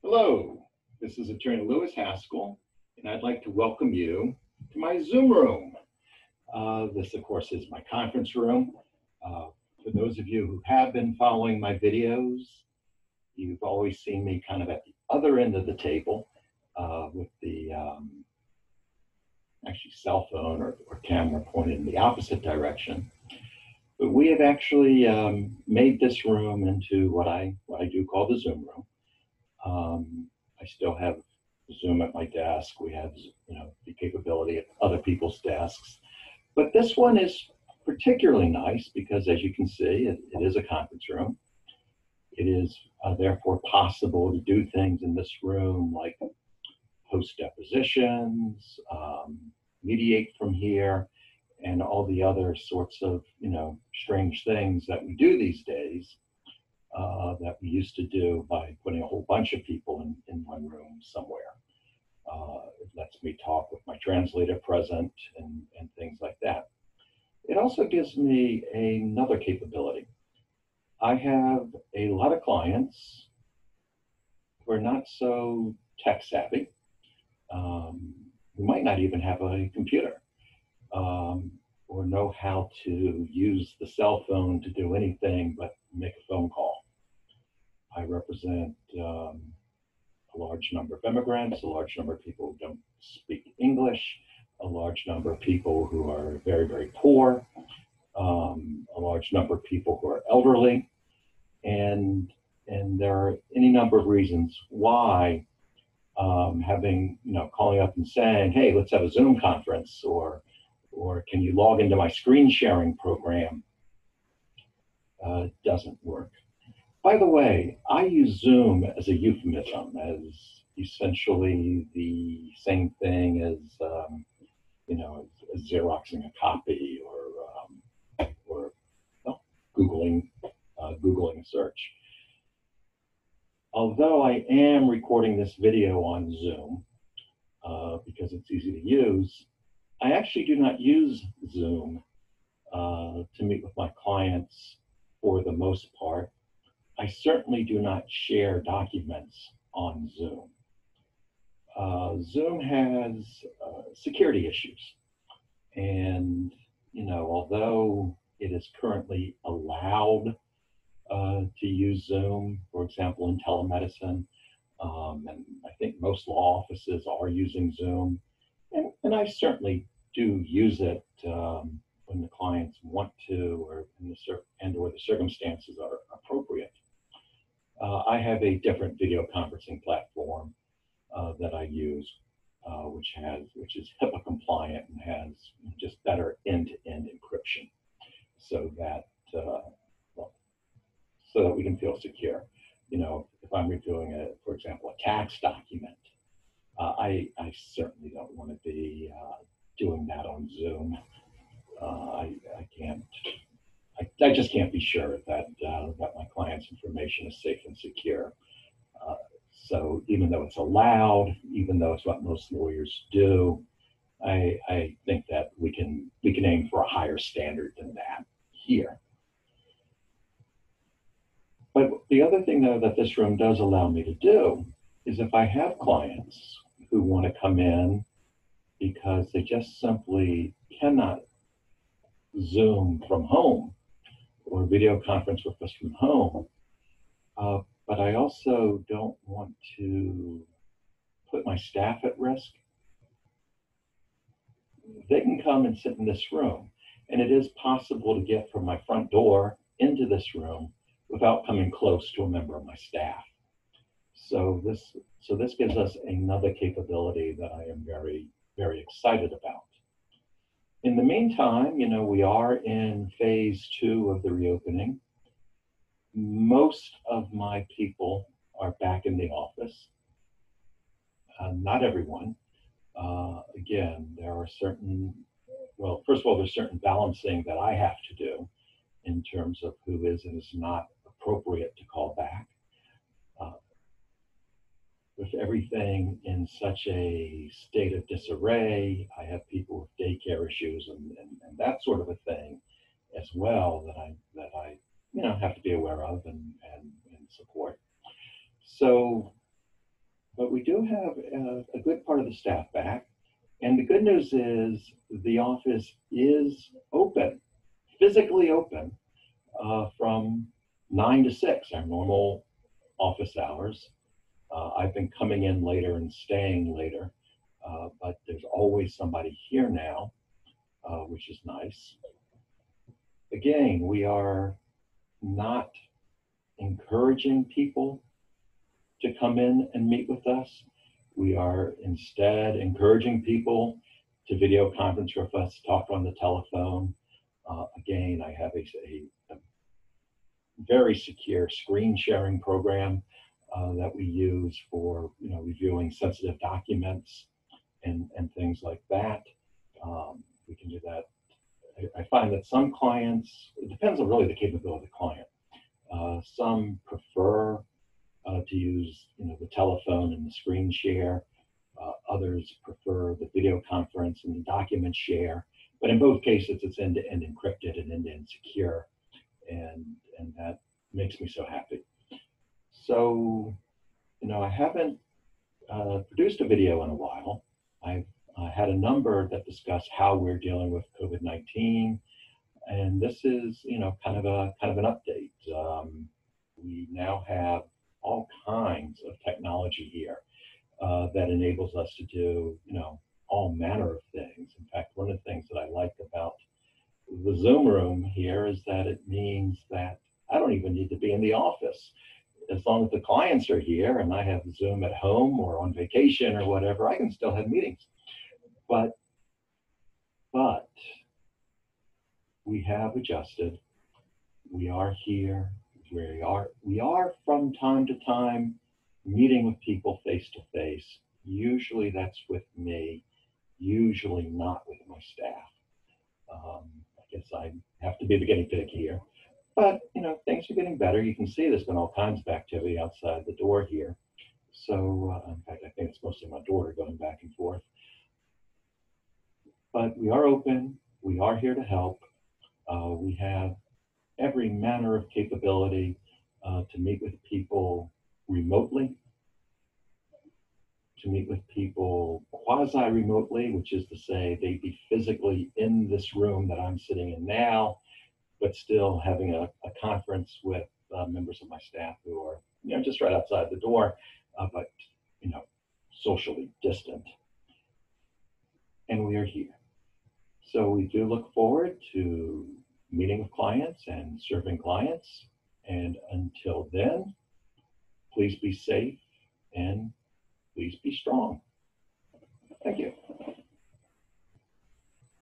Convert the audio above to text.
Hello, this is Attorney Lewis Haskell, and I'd like to welcome you to my Zoom room. This, of course, is my conference room. For those of you who have been following my videos, you've always seen me kind of at the other end of the table with the actually cell phone or camera pointed in the opposite direction. But we have actually made this room into what I do call the Zoom room. I still have Zoom at my desk. We have, the capability at other people's desks. But this one is particularly nice because, as you can see, it is a conference room. It is therefore possible to do things in this room like host depositions, mediate from here, and all the other sorts of, strange things that we do these days. That we used to do by putting a whole bunch of people in one room somewhere. It lets me talk with my translator present and things like that. It also gives me another capability. I have a lot of clients who are not so tech savvy, who might not even have a computer, or know how to use the cell phone to do anything but make a phone call. I represent a large number of immigrants, a large number of people who don't speak English, a large number of people who are very, very poor, a large number of people who are elderly, and there are any number of reasons why calling up and saying, hey, let's have a Zoom conference, or can you log into my screen sharing program, doesn't work. By the way, I use Zoom as a euphemism, as essentially the same thing as, as Xeroxing a copy or Googling a search. Although I am recording this video on Zoom because it's easy to use, I actually do not use Zoom to meet with my clients for the most part. I certainly do not share documents on Zoom. Zoom has security issues. And, although it is currently allowed to use Zoom, for example, in telemedicine, and I think most law offices are using Zoom, and I certainly do use it when the clients want to, or the circumstances are appropriate. I have a different video conferencing platform that I use, which is HIPAA compliant and has just better end-to-end encryption, so that we can feel secure. If I'm reviewing for example, a tax document, I certainly don't want to be doing that on Zoom. I just can't be sure that my client's information is safe and secure. So even though it's allowed, even though it's what most lawyers do, I think that we can aim for a higher standard than that here. But the other thing, though, that this room does allow me to do is if I have clients who want to come in because they just simply cannot Zoom from home or video conference with us from home, but I also don't want to put my staff at risk, they can come and sit in this room. And it is possible to get from my front door into this room without coming close to a member of my staff. So this gives us another capability that I am very, very excited about. In the meantime, we are in phase 2 of the reopening. Most of my people are back in the office. Not everyone. Again, there are first of all, there's certain balancing that I have to do in terms of who is and is not appropriate to call back. With everything in such a state of disarray, I have people with daycare issues and that sort of a thing as well that I have to be aware of and support. So but we do have a good part of the staff back. And the good news is the office is open, physically open, from 9 to 6, our normal office hours. I've been coming in later and staying later, but there's always somebody here now, which is nice. Again, we are not encouraging people to come in and meet with us. We are instead encouraging people to video conference with us, talk on the telephone. Again, I have a very secure screen sharing program that we use for reviewing sensitive documents and things like that. We can do that. I find that some clients, it depends on really the capability of the client. Some prefer to use the telephone and the screen share. Others prefer the video conference and the document share. But in both cases, it's end-to-end encrypted and end-to-end secure. And that makes me so happy. So, I haven't produced a video in a while. I've had a number that discuss how we're dealing with COVID-19, and this is, kind of an update. We now have all kinds of technology here that enables us to do, all manner of things. In fact, one of the things that I like about the Zoom room here is that it means that I don't even need to be in the office. As long as the clients are here and I have Zoom at home or on vacation or whatever, I can still have meetings. But we have adjusted. We are here. We are from time to time meeting with people face to face. Usually that's with me, usually not with my staff. I guess I have to be the guinea pig here. But, things are getting better. You can see there's been all kinds of activity outside the door here. So, in fact, I think it's mostly my daughter going back and forth. But we are open. We are here to help. We have every manner of capability to meet with people remotely, to meet with people quasi-remotely, which is to say they'd be physically in this room that I'm sitting in now, but still having a conference with members of my staff who are, just right outside the door, but, socially distant. And we are here. So we do look forward to meeting with clients and serving clients. And until then, please be safe and please be strong. Thank you.